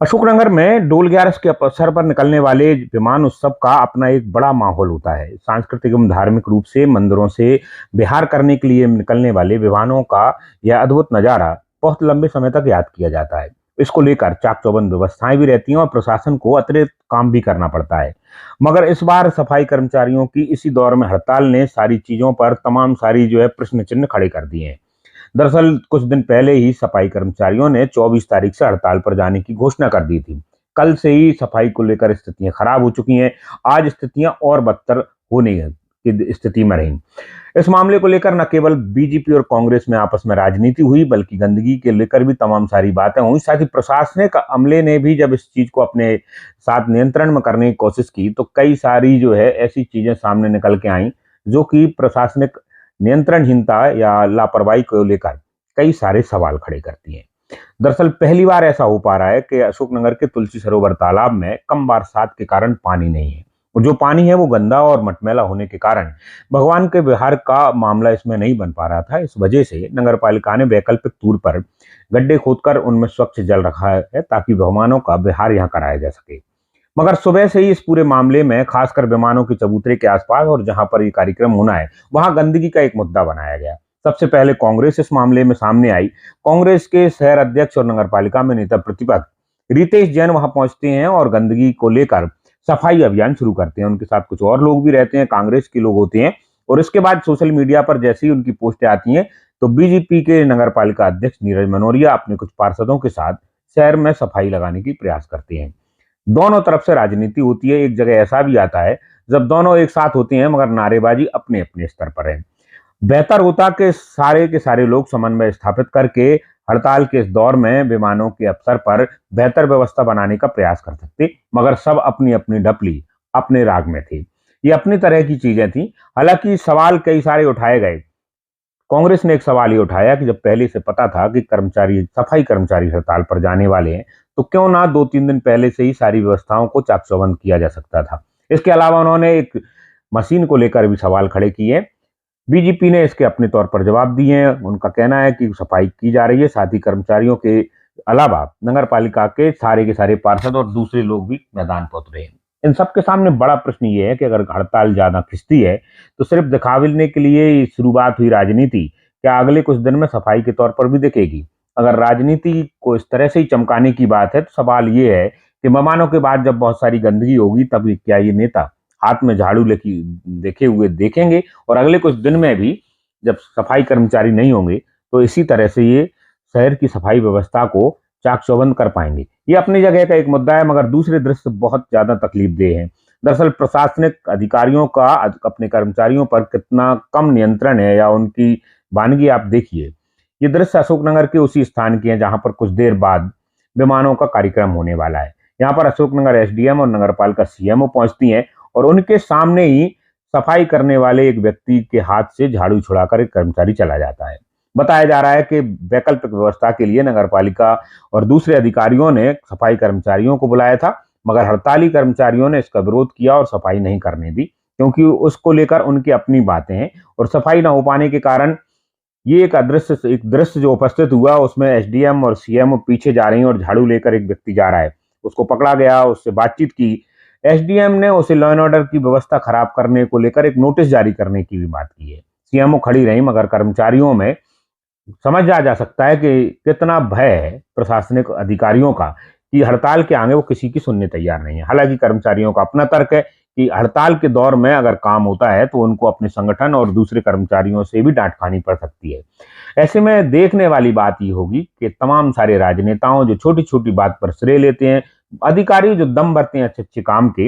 अशोकनगर में डोल ग्यारस के अवसर पर निकलने वाले विमान उत्सव का अपना एक बड़ा माहौल होता है। सांस्कृतिक एवं धार्मिक रूप से मंदिरों से विहार करने के लिए निकलने वाले विमानों का यह अद्भुत नजारा बहुत लंबे समय तक याद किया जाता है। इसको लेकर चाक चौबंद व्यवस्थाएं भी रहती हैं और प्रशासन को अतिरिक्त काम भी करना पड़ता है। मगर इस बार सफाई कर्मचारियों की इसी दौर में हड़ताल ने सारी चीजों पर तमाम सारी प्रश्न चिन्ह खड़े कर दिए हैं। दरअसल कुछ दिन पहले ही सफाई कर्मचारियों ने 24 तारीख से हड़ताल पर जाने की घोषणा कर दी थी। कल से ही सफाई को लेकर स्थितियां खराब हो चुकी हैं। आज स्थितियां और बदतर होने की स्थिति में रही। इस मामले को लेकर न केवल बीजेपी और कांग्रेस में आपस में राजनीति हुई, बल्कि गंदगी के लेकर भी तमाम सारी बातें हुई। साथ ही प्रशासनिक अमले ने भी जब इस चीज को अपने साथ नियंत्रण में करने की कोशिश की, तो कई सारी ऐसी चीजें सामने निकल के आई, जो कि प्रशासनिक नियंत्रणहीनता या लापरवाही को लेकर कई सारे सवाल खड़े करती हैं। दरअसल पहली बार ऐसा हो पा रहा है कि अशोकनगर के तुलसी सरोवर तालाब में कम बरसात के कारण पानी नहीं है, और जो पानी है वो गंदा और मटमैला होने के कारण भगवान के विहार का मामला इसमें नहीं बन पा रहा था। इस वजह से नगर पालिका ने वैकल्पिक तौर पर गड्ढे खोदकर उनमें स्वच्छ जल रखा है, ताकि भगवानों का विहार यहाँ कराया जा सके। मगर सुबह से ही इस पूरे मामले में खासकर विमानों के चबूतरे के आसपास और जहां पर ये कार्यक्रम होना है, वहां गंदगी का एक मुद्दा बनाया गया। सबसे पहले कांग्रेस इस मामले में सामने आई। कांग्रेस के शहर अध्यक्ष और नगर पालिका में नेता प्रतिपक्ष रितेश जैन वहां पहुंचते हैं और गंदगी को लेकर सफाई अभियान शुरू करते हैं। उनके साथ कुछ और लोग भी रहते हैं, कांग्रेस के लोग होते हैं। और इसके बाद सोशल मीडिया पर जैसे ही उनकी पोस्टें आती हैं, तो बीजेपी के नगर पालिका अध्यक्ष नीरज मनोरिया अपने कुछ पार्षदों के साथ शहर में सफाई लगाने की प्रयास करते हैं। दोनों तरफ से राजनीति होती है। एक जगह ऐसा भी आता है जब दोनों एक साथ होते हैं, मगर नारेबाजी अपने अपने स्तर पर है। बेहतर होता कि सारे के सारे लोग समन्वय स्थापित करके हड़ताल के इस दौर में विमानों के अवसर पर बेहतर व्यवस्था बनाने का प्रयास कर सकते, मगर सब अपनी अपनी ढपली अपने राग में थे। ये अपनी तरह की चीजें थी। हालांकि सवाल कई सारे उठाए गए। कांग्रेस ने एक सवाल ये उठाया कि जब पहले से पता था कि सफाई कर्मचारी हड़ताल पर जाने वाले हैं, तो क्यों ना 2-3 दिन पहले से ही सारी व्यवस्थाओं को चाक चौबंद किया जा सकता था। इसके अलावा उन्होंने एक मशीन को लेकर भी सवाल खड़े किए। बीजेपी ने इसके अपने तौर पर जवाब दिए हैं। उनका कहना है कि सफाई की जा रही है, साथ ही कर्मचारियों के अलावा नगर पालिका के सारे पार्षद और दूसरे लोग भी मैदान पर उतरे हैं। इन सबके सामने बड़ा प्रश्न ये है कि अगर हड़ताल ज्यादा खिंचती है, तो सिर्फ दिखावे के लिए शुरुआत हुई राजनीति क्या अगले कुछ दिन में सफाई के तौर पर भी दिखेगी? अगर राजनीति को इस तरह से ही चमकाने की बात है, तो सवाल ये है कि मेहमानों के बाद जब बहुत सारी गंदगी होगी, तब क्या ये नेता हाथ में झाड़ू लेके देखे हुए देखेंगे? और अगले कुछ दिन में भी जब सफाई कर्मचारी नहीं होंगे, तो इसी तरह से ये शहर की सफाई व्यवस्था को चाक चौबंद कर पाएंगे। ये अपनी जगह का एक मुद्दा है, मगर दूसरे दृश्य बहुत ज्यादा तकलीफदेह है। दरअसल प्रशासनिक अधिकारियों का अपने कर्मचारियों पर कितना कम नियंत्रण है, या उनकी वानगी आप देखिए। ये दृश्य अशोकनगर के उसी स्थान की है जहां पर कुछ देर बाद विमानों का कार्यक्रम होने वाला है। यहाँ पर अशोकनगर एसडीएम और नगरपालिका सीएमओ पहुंचती हैं, और उनके सामने ही सफाई करने वाले एक व्यक्ति के हाथ से झाड़ू छुड़ाकर एक कर्मचारी चला जाता है। बताया जा रहा है कि वैकल्पिक व्यवस्था के लिए नगरपालिका और दूसरे अधिकारियों ने सफाई कर्मचारियों को बुलाया था, मगर हड़ताली कर्मचारियों ने इसका विरोध किया और सफाई नहीं करने दी, क्योंकि उसको लेकर उनकी अपनी बातें हैं। और सफाई न हो पाने के कारण ये एक दृश्य जो उपस्थित हुआ, उसमें एसडीएम और सीएमओ पीछे जा रही हैं और झाड़ू लेकर एक व्यक्ति जा रहा है। उसको पकड़ा गया, उससे बातचीत की। एसडीएम ने उसे लॉ एंड ऑर्डर की व्यवस्था खराब करने को लेकर एक नोटिस जारी करने की भी बात की है। सीएमओ खड़ी रही, मगर कर्मचारियों में समझ आ जा सकता है कि कितना भय है प्रशासनिक अधिकारियों का, कि हड़ताल के आगे वो किसी की सुनने तैयार नहीं है। हालांकि कर्मचारियों का अपना तर्क है कि हड़ताल के दौर में अगर काम होता है, तो उनको अपने संगठन और दूसरे कर्मचारियों से भी डांट खानी पड़ सकती है। ऐसे में देखने वाली बात ये होगी कि तमाम सारे राजनेताओं जो छोटी छोटी बात पर श्रेय लेते हैं, अधिकारी जो दम भरते हैं अच्छे अच्छे काम के,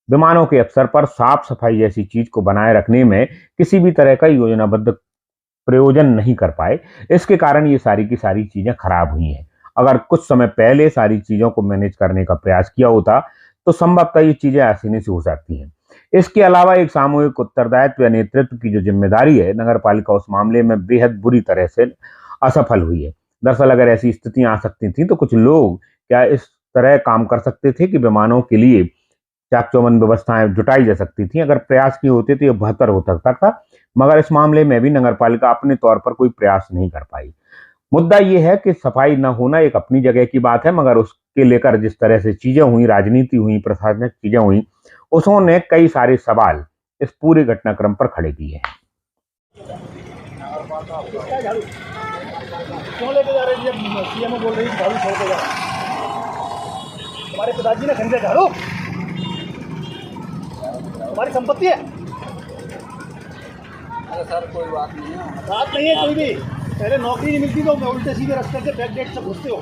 विमानों के अवसर पर साफ सफाई जैसी चीज को बनाए रखने में किसी भी तरह का योजनाबद्ध प्रयोजन नहीं कर पाए। इसके कारण ये सारी की सारी चीजें खराब हुई हैं। अगर कुछ समय पहले सारी चीजों को मैनेज करने का प्रयास किया होता, तो संभवतः ये चीजें आसानी से हो सकती हैं। इसके अलावा एक सामूहिक उत्तरदायित्व या नेतृत्व की जो जिम्मेदारी है, नगर पालिका उस मामले में बेहद बुरी तरह से असफल हुई है। दरअसल अगर ऐसी स्थितियां आ सकती थी, तो कुछ लोग क्या इस तरह काम कर सकते थे कि विमानों के लिए चाक चौबंद व्यवस्थाएं जुटाई जा सकती थी। अगर प्रयास किए होते तो यह बेहतर हो सकता था, मगर इस मामले में भी नगर पालिका अपने तौर पर कोई प्रयास नहीं कर पाई। मुद्दा ये है कि सफाई न होना एक अपनी जगह की बात है, मगर उसके लेकर जिस तरह से चीजें हुई, राजनीति हुई, प्रशासनिक चीजें हुई, उसने कई सारे सवाल इस पूरे घटनाक्रम पर खड़े किए हैं। क्यों लेके जा रहे हैं? सीएम बोल रही है झाड़ू छोड़ के जा। हमारे पिताजी ने खरीदा झाड़ू, हमारी संपत्ति है। अरे सर कोई बात नहीं है। बात नहीं है कोई भी। पहले नौकरी नहीं मिलती तो उल्टे सीधे रास्ते से बैक डेट से घुसते हो,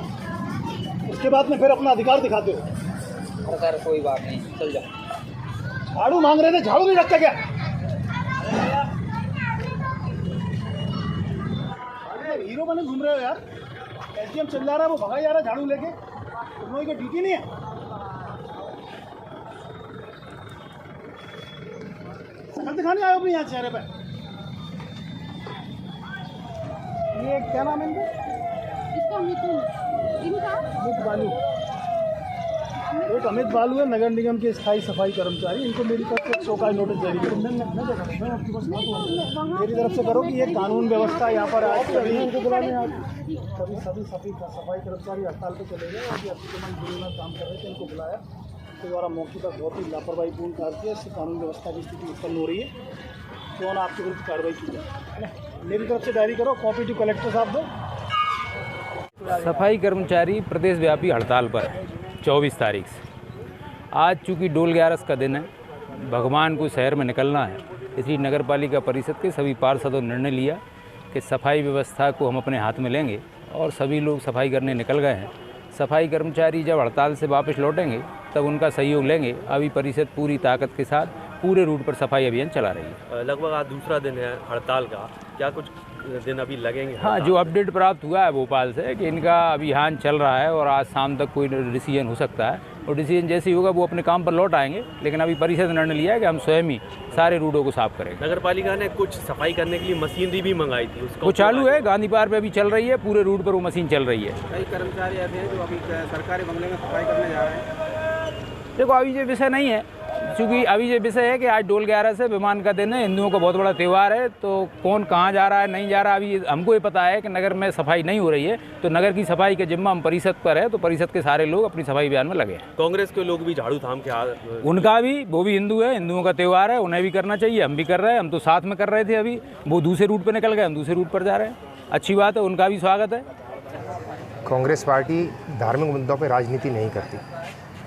उसके बाद में फिर अपना अधिकार दिखाते हो। अरे सर कोई बात नहीं, चल जाओ। झाड़ू मांग रहे थे, झाड़ू नहीं रखता क्या? हीरो बने घूम रहे हो यार। एसडीएम चिल्ला रहा है, वो भगा जा रहा है झाड़ू लेके। तुम लोगों की ड्यूटी नहीं है? शक्ल दिखाने आए हो अपने यहाँ चेहरे पे। ये क्या नाम है इनका? इसका मिथुन, इनका अमित बालू। एक अमित बालू है, नगर निगम के स्थायी सफाई कर्मचारी। इनको मेरी तरफ से शोकाज नोटिस जारी करो। मेरी तरफ से करो कि ये कानून व्यवस्था यहाँ पर आज सभी सफाई कर्मचारी हड़ताल पे चले गए और अतिक्रमण काम कर रहे थे, इनको बुलाया तो द्वारा मौके पर बहुत ही लापरवाहीपूर्ण कार्य किया। इससे कानून व्यवस्था की स्थिति उत्पन्न हो रही है। तो आपके विरुद्ध कार्रवाई की जाए। मेरी तरफ से डायरी करो, कॉपी टू कलेक्टर साहब दो। सफाई कर्मचारी प्रदेश व्यापी हड़ताल पर है 24 तारीख से। आज चूँकि डोल 11 का दिन है, भगवान को शहर में निकलना है, इसलिए नगर पालिका परिषद के सभी पार्षदों ने निर्णय लिया कि सफाई व्यवस्था को हम अपने हाथ में लेंगे और सभी लोग सफाई करने निकल गए हैं। सफाई कर्मचारी जब हड़ताल से वापस लौटेंगे तब उनका सहयोग लेंगे। अभी परिषद पूरी ताकत के साथ पूरे रूट पर सफाई अभियान चला रही है। लगभग आज दूसरा दिन है हड़ताल का, क्या कुछ दिन अभी लगेंगे? हाँ, जो अपडेट प्राप्त हुआ है भोपाल से कि इनका अभियान चल रहा है और आज शाम तक कोई डिसीजन हो सकता है और डिसीजन जैसे ही होगा वो अपने काम पर लौट आएंगे। लेकिन अभी परिषद ने निर्णय लिया है कि हम स्वयं ही सारे रूटों को साफ करेंगे। नगर पालिका ने कुछ सफाई करने के लिए मशीनरी भी मंगाई थी, उसका वो चालू है, गांधी पार्क पे भी चल रही है, पूरे रूट पर वो मशीन चल रही है। कई कर्मचारी ऐसे हैं जो अभी सरकारी बंगले में सफाई करने जा रहे हैं। देखो अभी ये विषय नहीं है, क्योंकि अभी ये विषय है कि आज डोल 11 से विमान का दिन है, हिंदुओं का बहुत बड़ा त्यौहार है, तो कौन कहाँ जा रहा है नहीं जा रहा अभी हमको ये पता है कि नगर में सफाई नहीं हो रही है, तो नगर की सफाई का जिम्मा हम परिषद पर है, तो परिषद के सारे लोग अपनी सफाई अभियान में लगे हैं। कांग्रेस के लोग भी झाड़ू थाम के उनका भी, वो भी हिंदू है, हिंदुओं का त्यौहार है, उन्हें भी करना चाहिए, हम भी कर रहे हैं। हम तो साथ में कर रहे थे, अभी वो दूसरे रूट पर निकल गए, हम दूसरे रूट पर जा रहे हैं। अच्छी बात है, उनका भी स्वागत है। कांग्रेस पार्टी धार्मिक मुद्दों पर राजनीति नहीं करती।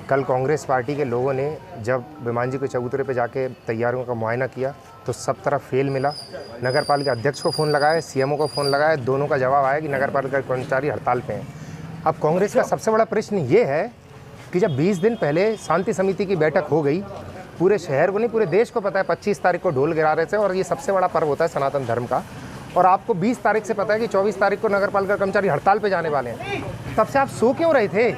कल कांग्रेस पार्टी के लोगों ने जब विमान जी के चबूतरे पे जाके तैयारियों का मुआयना किया तो सब तरफ फेल मिला। नगर पालिका अध्यक्ष को फ़ोन लगाया, सीएमओ को फ़ोन लगाया, दोनों का जवाब आया कि नगर पालिका कर्मचारी हड़ताल पे हैं। अब कांग्रेस का सबसे बड़ा प्रश्न ये है कि जब 20 दिन पहले शांति समिति की बैठक हो गई, पूरे शहर को नहीं पूरे देश को पता है 25 तारीख को ढोल गिरा रहे थे और ये सबसे बड़ा पर्व होता है सनातन धर्म का, और आपको 20 तारीख से पता है कि 24 तारीख को नगर पालिका कर्मचारी हड़ताल पर जाने वाले हैं, तब से आप सो क्यों रहे थे?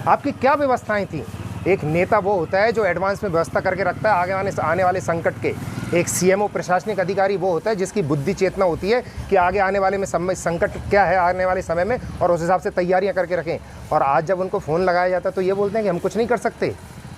आपकी क्या व्यवस्थाएं थी? एक नेता वो होता है जो एडवांस में व्यवस्था करके रखता है आने वाले संकट के। एक सीएमओ प्रशासनिक अधिकारी वो होता है जिसकी बुद्धि चेतना होती है कि आगे आने वाले में संकट क्या है आने वाले समय में, और उस हिसाब से तैयारियां करके रखें। और आज जब उनको फ़ोन लगाया जाता है तो ये बोलते हैं कि हम कुछ नहीं कर सकते।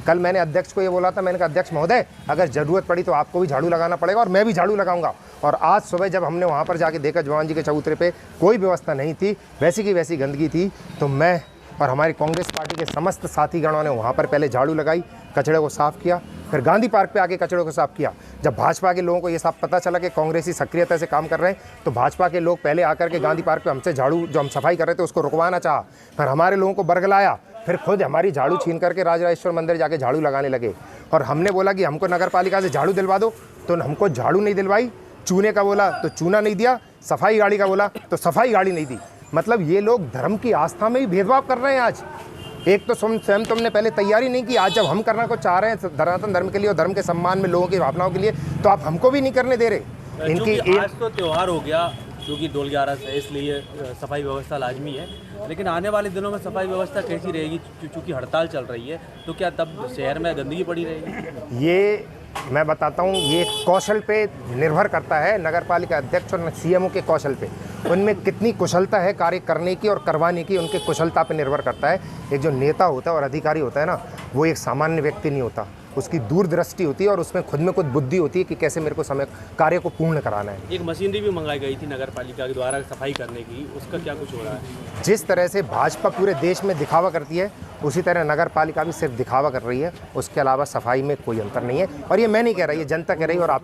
कल मैंने अध्यक्ष को ये बोला था, मैंने कहा अध्यक्ष महोदय अगर ज़रूरत पड़ी तो आपको भी झाड़ू लगाना पड़ेगा और मैं भी झाड़ू लगाऊंगा। और आज सुबह जब हमने वहाँ पर जाके देखा विमान जी के चबूतरे पर कोई व्यवस्था नहीं थी, वैसी की वैसी गंदगी थी, तो मैं और हमारी कांग्रेस पार्टी के समस्त साथीगणों ने वहाँ पर पहले झाड़ू लगाई, कचड़े को साफ़ किया, फिर गांधी पार्क पे आके कचड़े को साफ़ किया। जब भाजपा के लोगों को ये सब पता चला कि कांग्रेसी सक्रियता से काम कर रहे हैं, तो भाजपा के लोग पहले आकर के गांधी पार्क पे हमसे झाड़ू जो हम सफाई कर रहे थे उसको रुकवाना चाहा, फिर हमारे लोगों को बरगलाया, फिर खुद हमारी झाड़ू छीन करके राजराजेश्वर मंदिर जाके झाड़ू लगाने लगे। और हमने बोला कि हमको नगर पालिका से झाड़ू दिलवा दो, तो हमको झाड़ू नहीं दिलवाई। चूने का बोला तो चूना नहीं दिया, सफाई गाड़ी का बोला तो सफाई गाड़ी नहीं दी। मतलब ये लोग धर्म की आस्था में ही भेदभाव कर रहे हैं। आज एक तो स्वयं तुमने पहले तैयारी नहीं की, आज जब हम करना को चाह रहे हैं सनातन धर्म के लिए और धर्म के सम्मान में लोगों की भावनाओं के लिए, तो आप हमको भी नहीं करने दे रहे। इनकी आज तो त्यौहार हो गया क्योंकि डोल 11 है, इसलिए सफाई व्यवस्था लाजमी है, लेकिन आने वाले दिनों में सफाई व्यवस्था कैसी रहेगी? चूँकि हड़ताल चल रही है, तो क्या तब शहर में गंदगी पड़ी रहेगी? ये मैं बताता हूँ, ये कौशल पे निर्भर करता है, नगर पालिका अध्यक्ष और सीएमओ के कौशल पे, उनमें कितनी कुशलता है कार्य करने की और करवाने की, उनके कुशलता पे निर्भर करता है। एक जो नेता होता है और अधिकारी होता है ना, वो एक सामान्य व्यक्ति नहीं होता, उसकी दूरदृष्टि होती है और उसमें खुद में कुछ बुद्धि होती है कि कैसे मेरे को समय कार्य को पूर्ण कराना है। एक मशीनरी भी मंगाई गई थी नगर पालिका के द्वारा सफाई करने की, उसका क्या कुछ हो रहा है? जिस तरह से भाजपा पूरे देश में दिखावा करती है उसी तरह नगर पालिका भी सिर्फ दिखावा कर रही है, उसके अलावा सफाई में कोई अंतर नहीं है। और ये मैं नहीं कह रहा, ये जनता कह रही है। और आप